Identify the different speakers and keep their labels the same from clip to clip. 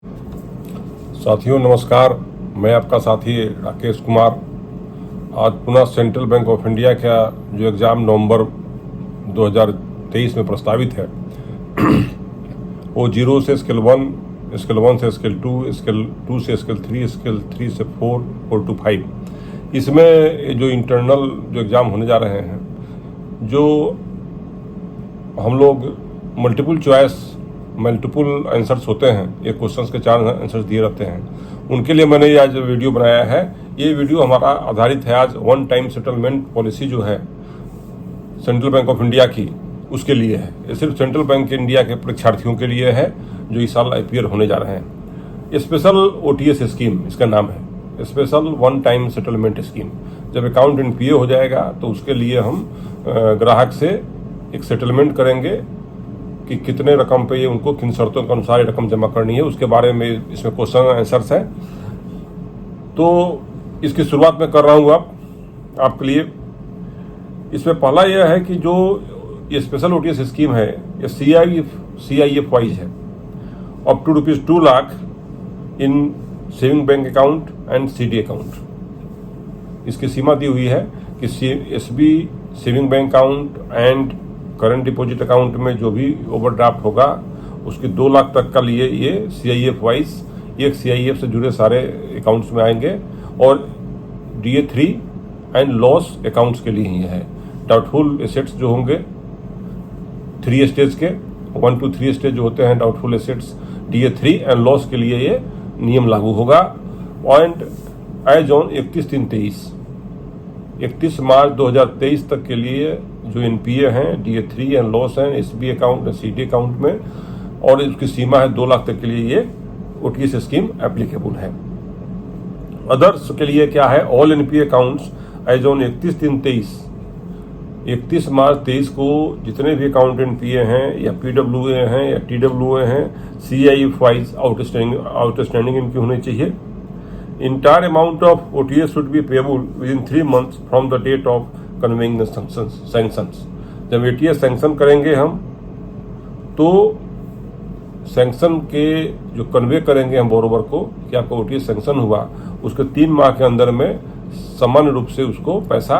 Speaker 1: साथियों नमस्कार, मैं आपका साथी राकेश कुमार। आज पुनः सेंट्रल बैंक ऑफ इंडिया का जो एग्ज़ाम नवंबर 2023 में प्रस्तावित है वो 0 से स्केल 1, स्केल 1 से स्केल 2, स्केल 2 से स्केल 3, स्केल 3 से 4 और टू 5, इसमें जो इंटरनल जो एग्ज़ाम होने जा रहे हैं, जो हम लोग मल्टीपल आंसर्स होते हैं, एक क्वेश्चंस के 4 आंसर्स दिए रहते हैं, उनके लिए मैंने आज वीडियो बनाया है। ये वीडियो हमारा आधारित है आज वन टाइम सेटलमेंट पॉलिसी जो है सेंट्रल बैंक ऑफ इंडिया की, उसके लिए है। ये सिर्फ सेंट्रल बैंक इंडिया के परीक्षार्थियों के लिए है जो इस साल IPR होने जा रहे हैं। स्पेशल OTS स्कीम इसका नाम है, special one time settlement scheme. जब अकाउंट NPA हो जाएगा तो उसके लिए हम ग्राहक से एक सेटलमेंट करेंगे कि कितने रकम पे ये उनको किन शर्तों के अनुसार ये रकम जमा करनी है, उसके बारे में इसमें क्वेश्चन आंसर्स है। तो इसकी शुरुआत मैं कर रहा हूँ आपके लिए। इसमें पहला यह है कि जो ये स्पेशल OTS स्कीम है ये CIF वाइज है, up to ₹2 lakh in saving bank account and CD account. इसकी सीमा दी हुई है कि SB saving bank account and current deposit account में जो भी ओवरड्राफ्ट होगा उसके 2 लाख तक का लिए ये CIF वाइज, एक CIF से जुड़े सारे अकाउंट्स में आएंगे, और DA3 एंड लॉस अकाउंट्स के लिए ही है। डाउटफुल एसेट्स जो होंगे 3 स्टेज के, 1 to 3 स्टेज जो होते हैं doubtful assets, DA3 and loss के लिए ये नियम लागू होगा। एंड एज ऑन 31 मार्च 2023 तक के लिए जो NPA हैं, DA3 एंड लॉस हैं SB अकाउंट और CD अकाउंट में, और इसकी सीमा है 2 लाख तक के लिए ये OTS स्कीम एप्लीकेबल है। अदर्स के लिए क्या है, all NPA accounts as on 31 March 23 को जितने भी अकाउंट NPA हैं या PWA हैं या TWA हैं, CIF वाइज आउटस्टैंडिंग इनकी होनी चाहिए। Entire amount of OTS should be payable within 3 months from the date of conveying the sanctions। जब OTS सैंक्शन करेंगे हम, तो सैंक्शन के जो कन्वे करेंगे हम बोरोवर को कि आपका OTS सैंक्शन हुआ, उसके 3 माह के अंदर में सामान्य रूप से उसको पैसा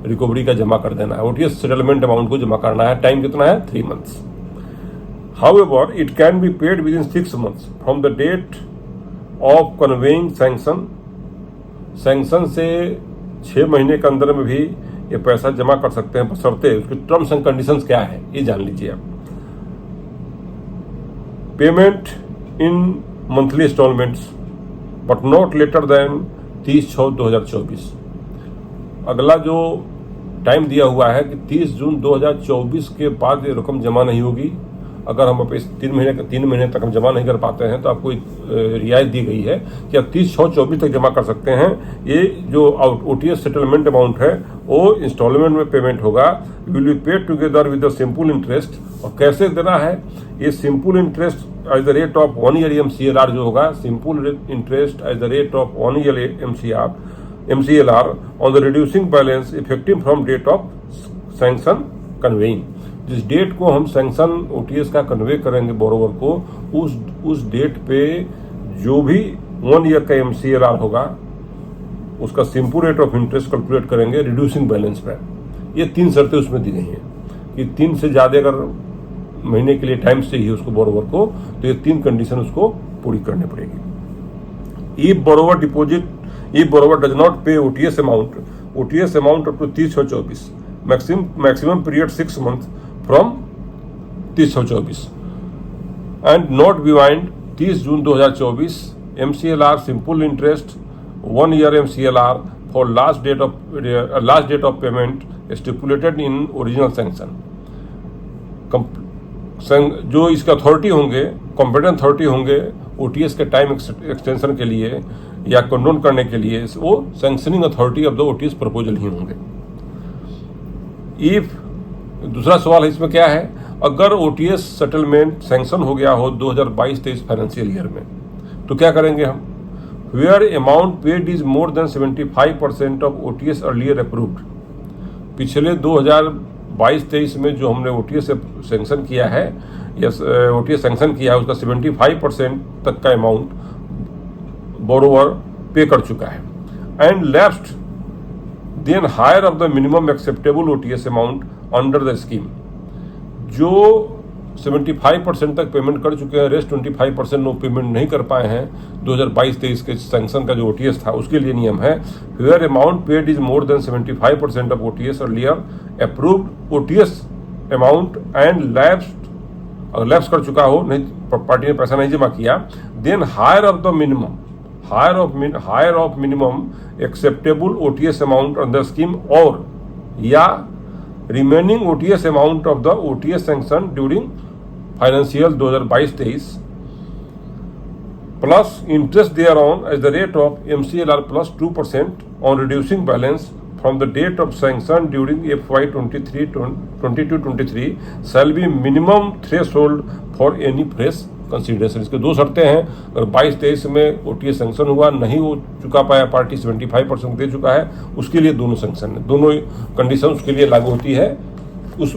Speaker 1: रिकवरी का जमा कर देना है, OTS सेटलमेंट अमाउंट को जमा करना है। टाइम कितना है, 3 months. However, it can be paid within 6 months from the date of conveying sanction से 6 महीने के अंदर में भी ये पैसा जमा कर सकते हैं, बशर्ते उसकी टर्म्स एंड कंडीशंस क्या है ये जान लीजिए आप। Payment in monthly instalments but not later than 30/6/2024। अगला जो टाइम दिया हुआ है कि 30 जून 2024 के बाद ये रकम जमा नहीं होगी। अगर हम इस 3 महीने तक हम जमा नहीं कर पाते हैं तो आपको रियायत दी गई है कि आप 30/6/24 तक जमा कर सकते हैं। ये जो OTS सेटलमेंट अमाउंट है वो इंस्टॉलमेंट में पेमेंट होगा, will be paid together with the simple interest. और कैसे देना है, ये simple interest at the rate of 1 year MCLR जो होगा, simple interest at the rate of 1 year MCLR on the reducing balance effective from date of sanction conveying. जिस date को हम सैंक्शन OTS का कन्वे करेंगे बोरोवर को, उस date पे जो भी 1 ईयर का MCLR होगा उसका simple rate of interest calculate करेंगे रिड्यूसिंग बैलेंस पे। ये 3 शर्तें उसमें दी गई हैं कि 3 से ज़्यादा अगर महीने के लिए टाइम चाहिए उसको बोरोवर को, तो ये 3 कंडीशन उसको पूरी करनी पड़ेगी। If borrower does not pay OTS amount up to 30/6/24, maximum period 6 months from 30/6/24 and not beyond 30 June 2024, MCLR simple interest 1 year MCLR for last date of payment stipulated in original sanction। जो इसके authority होंगे, competent authority होंगे OTS के time extension के लिए या condone करने के लिए, वो sanctioning authority of the OTS proposal ही होंगे। इफ दूसरा सवाल है इसमें क्या है, अगर OTS सेटलमेंट सैंक्शन हो गया हो 2022-23 फाइनेंशियल ईयर में, तो क्या करेंगे हम, where amount paid is more than 75% of OTS earlier approved. पिछले 2022-23 में जो हमने OTS से सैंक्शन किया है ओटीएस सैंक्शन किया है उसका 75% तक का अमाउंट बोरोवर पे कर चुका है and lapsed then higher of the minimum acceptable OTS amount under the scheme. जो 75% तक पेमेंट कर चुके हैं, रेस्ट 25% वो पेमेंट नहीं कर पाए हैं 2022-23 के सैंक्शन का जो ओटीएस था उसके लिए नियम है where amount paid is more than 75% of OTS earlier approved OTS amount and lapsed, अगर लैप्स कर चुका हो, नहीं पार्टी ने पैसा नहीं जमा किया, then higher of the minimum higher of minimum acceptable OTS amount on the scheme और या remaining OTS amount of the OTS sanction during financial 2022-23 plus interest thereon at the rate of MCLR plus 2% on reducing balance from the date of sanction during FY 22-23 shall be minimum threshold for any fresh consideration. इसके दो शर्तें हैं, अगर 22-23 में OTS sanction हुआ, नहीं हो चुका पाया पार्टी 75% दे चुका है, उसके लिए दोनों सैंक्शन है, दोनों कंडीशन उसके लिए लागू होती है उस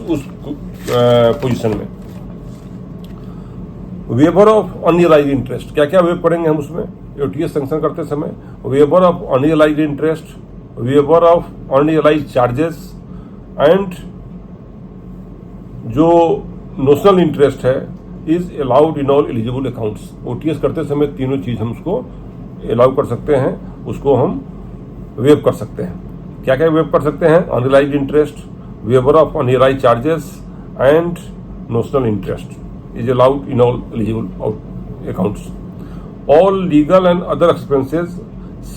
Speaker 1: पोजीशन में। वेवर ऑफ अनरियलाइज्ड इंटरेस्ट, क्या क्या वेव करेंगे हम उसमें ओटीएस सैंक्शन करते समय? Waiver of unrealised interest, waiver of unrealised charges and जो नोशनल इंटरेस्ट है is allowed in all eligible accounts. OTS करते समय तीनों चीज हम उसको अलाउ कर सकते हैं, उसको हम वेव कर सकते हैं। क्या क्या वेव कर सकते हैं? Unrealised interest, waiver of unrealised charges and notional interest is allowed in all eligible accounts. All legal and other expenses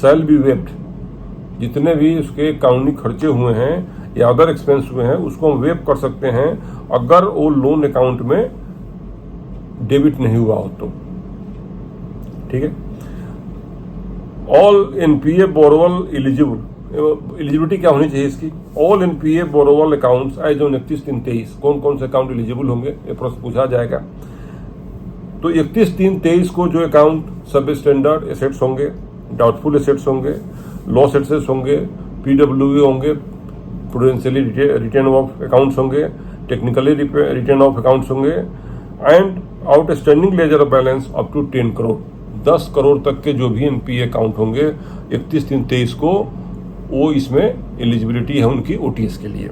Speaker 1: shall be waived. जितने भी उसके कानूनी खर्चे हुए हैं या अदर एक्सपेंस हुए हैं उसको हम वेव कर सकते हैं अगर वो लोन अकाउंट में डेबिट नहीं हुआ हो तो। ठीक है। All NPA borrower eligible, eligibility क्या होनी चाहिए इसकी? All NPA borrower accounts as on 31/3/23 कौन कौन से अकाउंट एलिजिबल होंगे, ये प्रश्न पूछा जाएगा। तो 31/3/23 को जो अकाउंट सब स्टैंडर्ड एसेट्स होंगे, डाउटफुल एसेट्स होंगे, लॉस एसेट्स होंगे, पीडब्ल्यूए होंगे, प्रूडेंशियली रिटर्न ऑफ अकाउंट्स होंगे, टेक्निकली रिटर्न ऑफ अकाउंट्स होंगे and outstanding ledger of balance up to 10 crore. 10 crore तक के जो भी एनपीए अकाउंट होंगे 31/3/23 को, वो इसमें एलिजिबिलिटी है उनकी ओटीएस के लिए।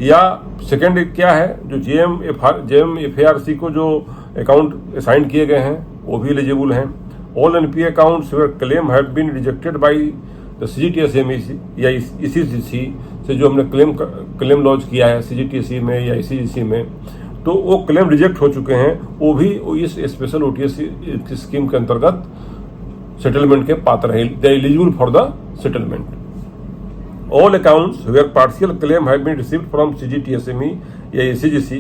Speaker 1: या सेकेंड क्या है, जो JMFARC को जो अकाउंट असाइन किए गए हैं वो भी एलिजिबल हैं। All NPA accounts where claim have been rejected by the CGTSME या ECGC से जो हमने क्लेम लॉन्च किया है CGTSE में या ECGC में, तो वो क्लेम रिजेक्ट हो चुके हैं, वो भी इस स्पेशल ओटीएस स्कीम के अंतर्गत सेटलमेंट के पात्र हैं, they eligible for the settlement. All accounts where partial claim have been received from CGTSME या ECGC,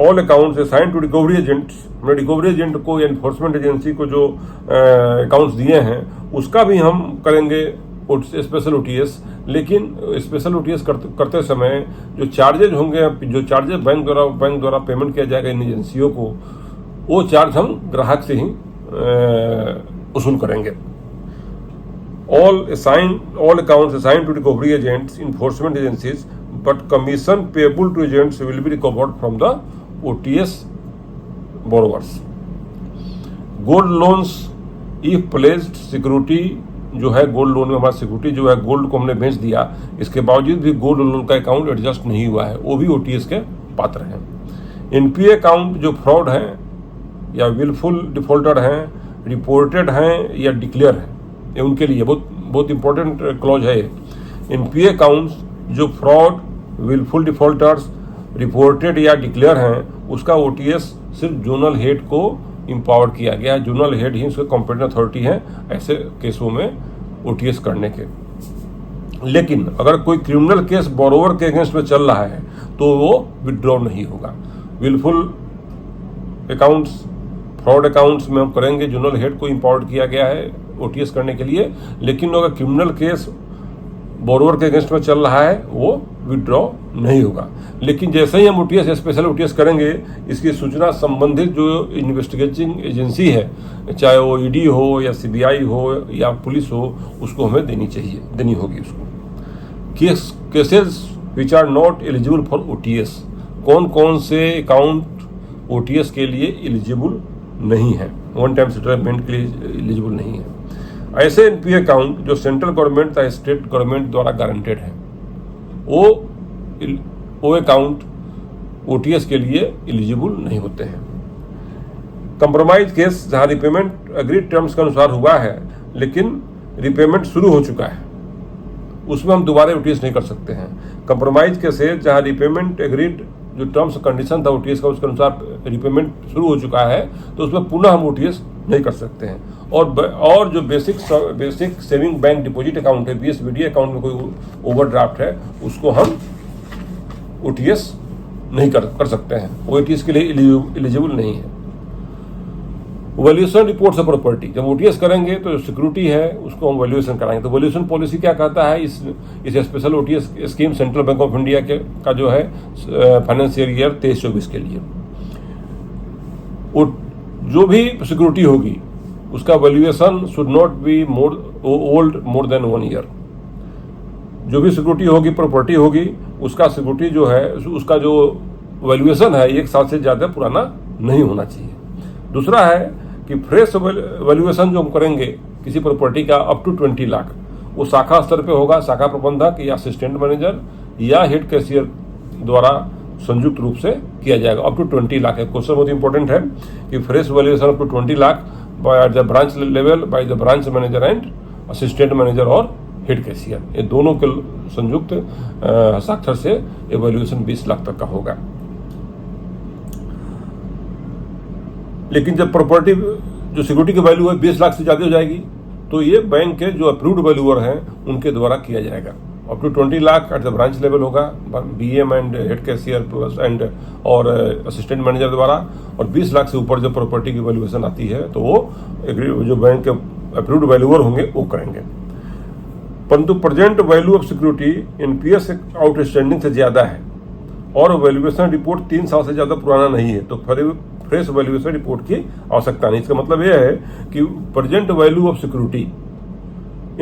Speaker 1: all accounts assigned to recovery agents, हमने रिकवरी एजेंट को या एनफोर्समेंट एजेंसी को जो अकाउंट्स दिए हैं उसका भी हम करेंगे स्पेशल ओटीएस। लेकिन स्पेशल ओटीएस करते समय जो चार्जेज होंगे, जो चार्जेज बैंक द्वारा पेमेंट किया जाएगा इन एजेंसियों को, वो चार्ज हम ग्राहक से ही वसूल करेंगे। All accounts assigned to recovery agents, enforcement agencies, but commission payable to agents will be recovered from the OTS borrowers. Gold loans if placed security, जो है गोल्ड लोन में हमारा सिक्योरिटी जो है गोल्ड को हमने बेच दिया, इसके बावजूद भी गोल्ड लोन का अकाउंट एडजस्ट नहीं हुआ है, वो भी ओटीएस के पात्र हैं। एनपीए अकाउंट जो फ्रॉड हैं या विलफुल डिफॉल्टर हैं, रिपोर्टेड हैं या डिक्लेयर हैं, ये उनके लिए बहुत इंपॉर्टेंट क्लॉज है। एनपीए अकाउंट्स जो फ्रॉड, विलफुल डिफॉल्टर्स, रिपोर्टेड या डिक्लेयर हैं, उसका ओटीएस सिर्फ जोनल हेड को इम्पावर किया गया है। जोनल हेड ही उसके कॉम्पिटेंट अथॉरिटी है ऐसे केसों में ओटीएस करने के। लेकिन अगर कोई क्रिमिनल केस बोरोवर के अगेंस्ट में चल रहा है तो वो विड्रॉ नहीं होगा। विलफुल अकाउंट्स, फ्रॉड अकाउंट्स में हम करेंगे, जोनल हेड को इम्पावर किया गया है ओटीएस करने के लिए। लेकिन अगर क्रिमिनल केस बोरोवर के अगेंस्ट में चल रहा है वो विड्रॉ नहीं होगा। लेकिन जैसे ही हम ओटीएस स्पेशल ओटीएस करेंगे, इसकी सूचना संबंधित जो इन्वेस्टिगेटिंग एजेंसी है, चाहे वो ईडी हो या सीबीआई हो या पुलिस हो, उसको हमें देनी होगी उसको। Cases which are not eligible for OTS। कौन कौन से अकाउंट OTS के लिए एलिजिबल नहीं है, वन टाइम सेटलमेंट के लिए एलिजिबल नहीं है। ऐसे NPA अकाउंट जो सेंट्रल गवर्नमेंट या स्टेट गवर्नमेंट द्वारा गारंटेड है, वो अकाउंट OTS के लिए एलिजिबल नहीं होते हैं। कंप्रोमाइज केस जहां रिपेमेंट एग्रीड टर्म्स के अनुसार हुआ है लेकिन रिपेमेंट शुरू हो चुका है, उसमें हम दोबारा OTS नहीं कर सकते हैं। कंप्रोमाइज केसेस जहां रिपेमेंट एग्रीड जो टर्म्स कंडीशन था OTS का उसके अनुसार रिपेमेंट शुरू हो चुका है, तो उसमें पुनः हम OTS नहीं कर सकते हैं। और जो basic saving bank deposit account है, BSBD अकाउंट में कोई ओवरड्राफ्ट है, उसको हम OTS नहीं कर सकते हैं, वो OTS के लिए एलिजिबल नहीं है। वैल्यूएशन रिपोर्ट से प्रॉपर्टी जब OTS करेंगे तो जो सिक्योरिटी है उसको हम वैल्यूएशन कराएंगे। तो वैल्यूएशन पॉलिसी क्या कहता है, इस special OTS scheme central bank of India का जो है फाइनेंशियल ईयर 23-24 के लिए जो भी सिक्योरिटी होगी उसका valuation should not be old more than 1 year. जो भी सिक्योरिटी होगी, प्रॉपर्टी होगी, उसका सिक्योरिटी जो है उसका जो वैल्यूएशन है 1 साल से ज़्यादा पुराना नहीं होना चाहिए। दूसरा है कि फ्रेश वैल्यूएशन जो हम करेंगे किसी प्रॉपर्टी का अप टू 20 लाख, वो शाखा स्तर पे होगा, शाखा प्रबंधक या असिस्टेंट मैनेजर या हेड कैशियर द्वारा संयुक्त रूप से किया जाएगा। अप टू 20 लाख है। क्वेश्चन बहुत इंपॉर्टेंट है कि fresh valuation up to 20 lakh by the branch level by the branch manager and assistant manager और हेड कैशियर, ये दोनों के संयुक्त हस्ताक्षर से वैल्यूएशन 20 लाख तक का होगा। लेकिन जब प्रॉपर्टी जो सिक्योरिटी की वैल्यू है 20 लाख से ज़्यादा हो जाएगी तो ये बैंक के जो अप्रूव्ड वैल्यूअर हैं उनके द्वारा किया जाएगा। Up to 20 lakh at the branch level होगा, BM and head cashier plus and और असिस्टेंट मैनेजर द्वारा, और 20 लाख से ऊपर जब प्रॉपर्टी की वैल्यूएशन आती है तो वो जो बैंक के अप्रूव्ड वैल्यूअर होंगे वो करेंगे। परंतु present value of security NPS outstanding से ज़्यादा है और वैल्यूएशन रिपोर्ट 3 साल से ज़्यादा पुराना नहीं है, तो फ्रेश वैल्यूएशन रिपोर्ट की आवश्यकता नहीं। इसका मतलब यह है कि present value of security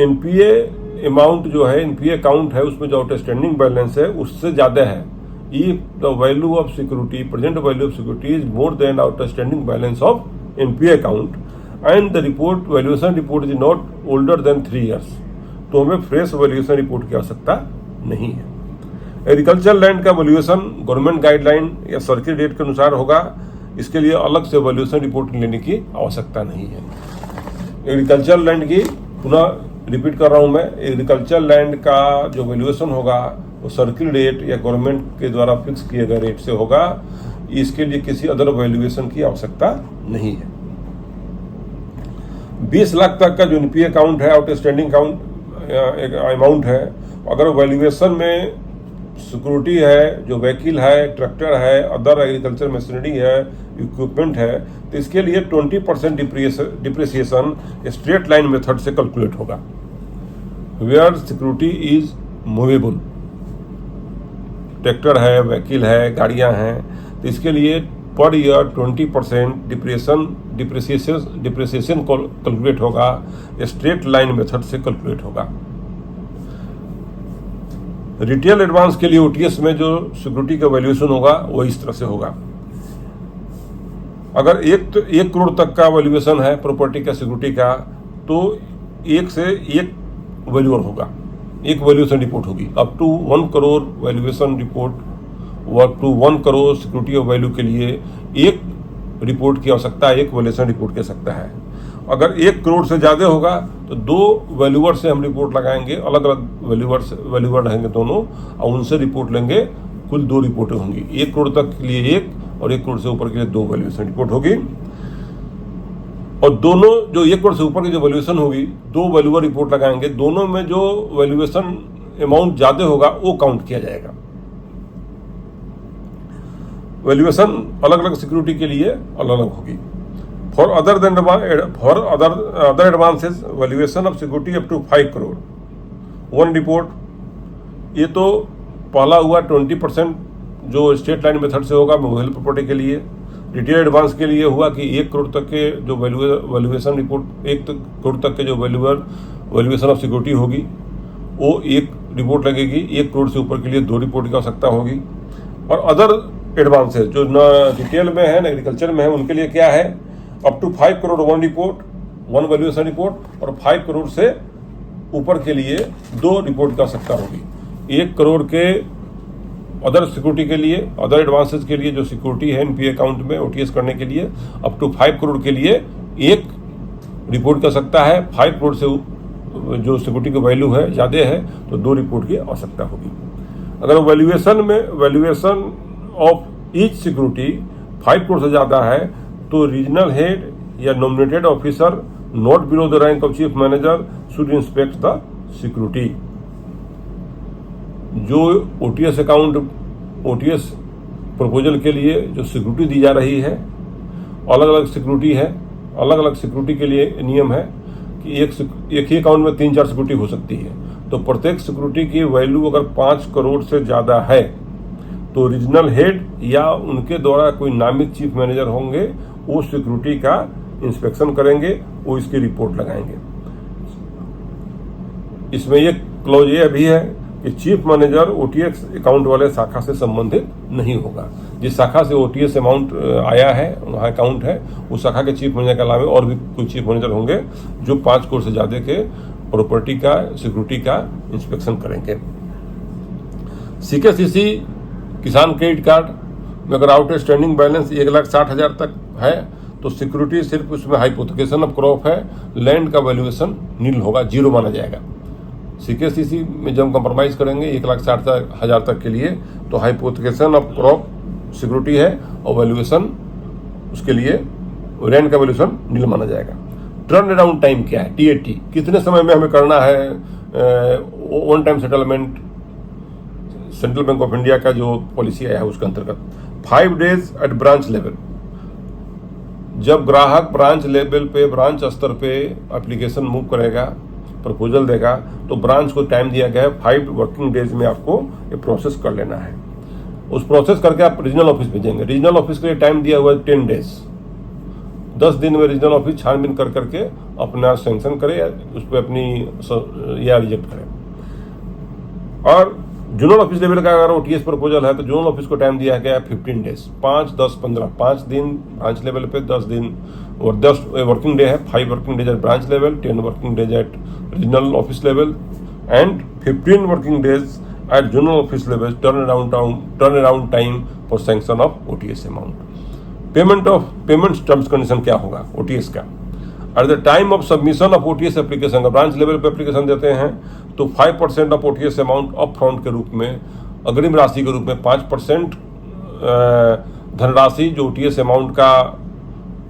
Speaker 1: NPA amount जो है, NPA अकाउंट है, उसमें जो आउटस्टैंडिंग बैलेंस है उससे ज़्यादा है। If the value of security, present value of security is more then outstanding balance of NPA account and the report valuation report is not older than 3 years, तो हमें fresh valuation report की आवश्यकता नहीं है। एग्रीकल्चर लैंड का valuation government guideline या circle rate के अनुसार होगा, इसके लिए अलग से वैल्यूएशन रिपोर्ट लेने की आवश्यकता नहीं है। एग्रीकल्चर लैंड की पुनः रिपीट कर रहा हूं मैं, एग्रीकल्चर लैंड का जो वैल्यूएशन होगा वो सर्किल रेट या गवर्नमेंट के द्वारा फिक्स किए गए रेट से होगा, इसके लिए किसी अदर वैल्यूएशन की आवश्यकता नहीं है। 20 लाख तक का जो NPA अकाउंट है, आउटस्टैंडिंग अमाउंट है, अगर वैल्यूएशन में सिक्योरिटी है, जो व्हीकल है, ट्रैक्टर है, अदर एग्रीकल्चर मशीनरी है, इक्विपमेंट है, तो इसके लिए 20% डिप्रिसिएशन स्ट्रेट लाइन मेथड से कैलकुलेट होगा। Where security is movable, tractor है, व्हीकल है, गाड़ियां हैं, तो इसके लिए पर ईयर 20% डिप्रिसिएशन कैलकुलेट होगा, स्ट्रेट लाइन मेथड से कैलकुलेट होगा। रिटेल एडवांस के लिए OTS में जो सिक्योरिटी का वैल्यूएशन होगा वो इस तरह से होगा। अगर 1 करोड़ तक का वैल्यूएशन है प्रॉपर्टी का, सिक्योरिटी का, तो 1 से 1 वैल्यूअर होगा, एक वैल्यूएशन रिपोर्ट होगी। Up to 1 crore valuation report, up to 1 crore security of value के लिए 1 रिपोर्ट की आवश्यकता, 1 वैल्यूएशन रिपोर्ट की आवश्यकता है। अगर 1 करोड़ से ज़्यादा होगा तो 2 वैल्यूअर से हम रिपोर्ट लगाएंगे, अलग अलग वैल्यूअर रहेंगे दोनों, और उनसे रिपोर्ट लेंगे। कुल 2 रिपोर्टें होंगी, 1 करोड़ तक के लिए 1 और 1 करोड़ से ऊपर के लिए 2 वैल्यूएशन रिपोर्ट होगी। और दोनों जो 1 करोड़ से ऊपर की जो वैल्यूएशन होगी, 2 वैल्यूअर रिपोर्ट लगाएंगे, दोनों में जो वैल्यूएशन अमाउंट ज़्यादा होगा वो काउंट किया जाएगा। वैल्यूएशन अलग अलग सिक्योरिटी के लिए अलग अलग होगी। For other advances valuation of security up to 5 crore 1 report, ये तो पहला हुआ 20% जो स्टेट लाइन मेथड से होगा मूवेबल प्रॉपर्टी के लिए। रिटेल एडवांस के लिए हुआ कि 1 करोड़ तक के जो वैल्यूएशन रिपोर्ट, 1 करोड़ तक के जो वैल्यूएशन ऑफ सिक्योरिटी होगी वो एक रिपोर्ट लगेगी। 1 करोड़ से ऊपर के लिए 2 रिपोर्ट की आवश्यकता होगी। और अदर एडवांसेज जो न डिटेल में है, न एग्रीकल्चर में है, उनके लिए क्या है, up to 5 crore 1 report, 1 valuation report, और 5 करोड़ से ऊपर के लिए 2 रिपोर्ट की आवश्यकता होगी। 1 करोड़ के अदर सिक्योरिटी के लिए, अदर एडवांसेज के लिए जो सिक्योरिटी है एनपीए अकाउंट में ओटीएस करने के लिए, अप टू 5 करोड़ के लिए 1 रिपोर्ट कर सकता है। 5 करोड़ से जो सिक्योरिटी की वैल्यू है ज़्यादा है तो 2 रिपोर्ट की आवश्यकता होगी। अगर valuation of each security 5 crore से ज़्यादा है तो रीजनल हेड या nominated officer not below the rank of chief manager should inspect the security. जो ओटीएस अकाउंट, ओटीएस प्रपोजल के लिए जो सिक्योरिटी दी जा रही है, अलग अलग सिक्योरिटी है, अलग अलग सिक्योरिटी के लिए नियम है कि एक ही अकाउंट में 3-4 सिक्योरिटी हो सकती है। तो प्रत्येक सिक्योरिटी की वैल्यू अगर 5 करोड़ से ज़्यादा है तो रीजनल हेड या उनके द्वारा कोई नामित चीफ मैनेजर होंगे, वो सिक्योरिटी का इंस्पेक्शन करेंगे, वो इसकी रिपोर्ट लगाएंगे। इसमें ये क्लॉज ये भी है कि चीफ मैनेजर ओटीएस अकाउंट वाले शाखा से संबंधित नहीं होगा। जिस शाखा से ओटीएस अमाउंट आया है, वहाँ अकाउंट है, उस शाखा के चीफ मैनेजर के अलावा और भी कोई चीफ मैनेजर होंगे जो 5 करोड़ से ज़्यादा के प्रॉपर्टी का, सिक्योरिटी का इंस्पेक्शन करेंगे। सीकेसीसी किसान क्रेडिट कार्ड में अगर आउटस्टैंडिंग बैलेंस 1,60,000 तक है तो सिक्योरिटी सिर्फ उसमें हाइपोथिकेशन ऑफ क्रॉप है, लैंड का वैल्यूएशन नील होगा, 0 माना जाएगा। सीकेसीसी में जब कंप्रोमाइज करेंगे 1,60,000 तक के लिए तो हाइपोथिकेशन ऑफ क्रॉप सिक्योरिटी है और वैल्यूएशन उसके लिए लैंड का वैल्यूएशन नील माना जाएगा। टर्न अराउंड टाइम क्या है, TAT, कितने समय में हमें करना है one time settlement. Central bank of India का जो पॉलिसी आया है उसके अंतर्गत 5 डेज एट ब्रांच लेवल। जब ग्राहक ब्रांच लेवल पे, ब्रांच स्तर पे एप्लीकेशन मूव करेगा, प्रपोजल देगा, तो ब्रांच को टाइम दिया गया है 5 वर्किंग डेज में आपको ये प्रोसेस कर लेना है। उस प्रोसेस करके आप रीजनल ऑफिस भेजेंगे। रीजनल ऑफिस के लिए टाइम दिया हुआ है 10 डेज। 10 दिन में रीजनल ऑफिस छानबीन कर करके अपना सेंक्शन करे, उस पर अपनी या रिजेक्ट करे। और जोनल ऑफिस लेवल का अगर ओटीएस प्रपोजल है तो जोनल ऑफिस को टाइम दिया गया है 15 डेज, 5, 10, 15, 5 दिन ब्रांच लेवल पे, 10 दिन और 10 वर्किंग डे है, 5 working days at branch level, 10 working days at regional office level and 15 working days at zonal office level turn around time for sanction of OTS amount. Payment terms condition क्या होगा OTS का? At the time of submission of OTS application, branch level पे application देते हैं तो 5% of OTS amount up front के रूप में, अग्रिम राशि के रूप में 5% धनराशि जो ओटीएस अमाउंट का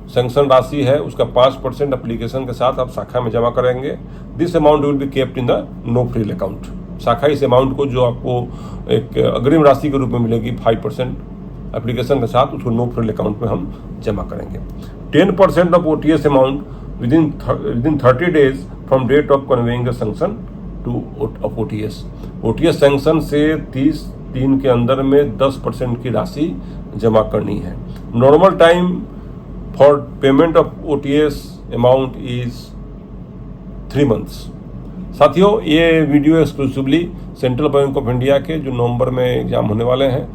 Speaker 1: सैंक्शन राशि है उसका 5% एप्लीकेशन के साथ आप शाखा में जमा करेंगे। This amount will be kept in the no frill account. शाखा इस अमाउंट को जो आपको एक अग्रिम राशि के रूप में मिलेगी 5% एप्लीकेशन के साथ, उसको नो फ्रिल अकाउंट में हम जमा करेंगे। 10% of OTS amount within 30 days from date of conveying the sanction to of OTS। OTS sanction से 30 दिन के अंदर में 10% की राशि जमा करनी है। Normal time for payment of OTS amount is 3 months। साथियों, ये video exclusively central bank of India के जो नवंबर में एग्जाम होने वाले हैं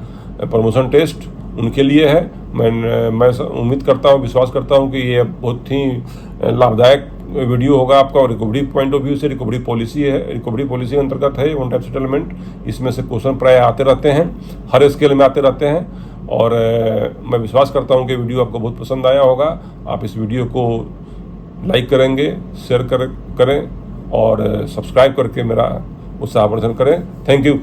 Speaker 1: प्रमोशन टेस्ट, उनके लिए है। मैं उम्मीद करता हूँ, विश्वास करता हूँ कि ये बहुत ही लाभदायक वीडियो होगा आपका। और रिकवरी पॉइंट ऑफ व्यू से रिकवरी पॉलिसी है, रिकवरी पॉलिसी के अंतर्गत है वन टाइम सेटलमेंट। इसमें से क्वेश्चन प्राय आते रहते हैं, हर स्केल में आते रहते हैं। और मैं विश्वास करता हूँ कि वीडियो आपको बहुत पसंद आया होगा। आप इस वीडियो को लाइक करेंगे, शेयर करें और सब्सक्राइब करके मेरा उत्साहवर्धन करें। Thank you.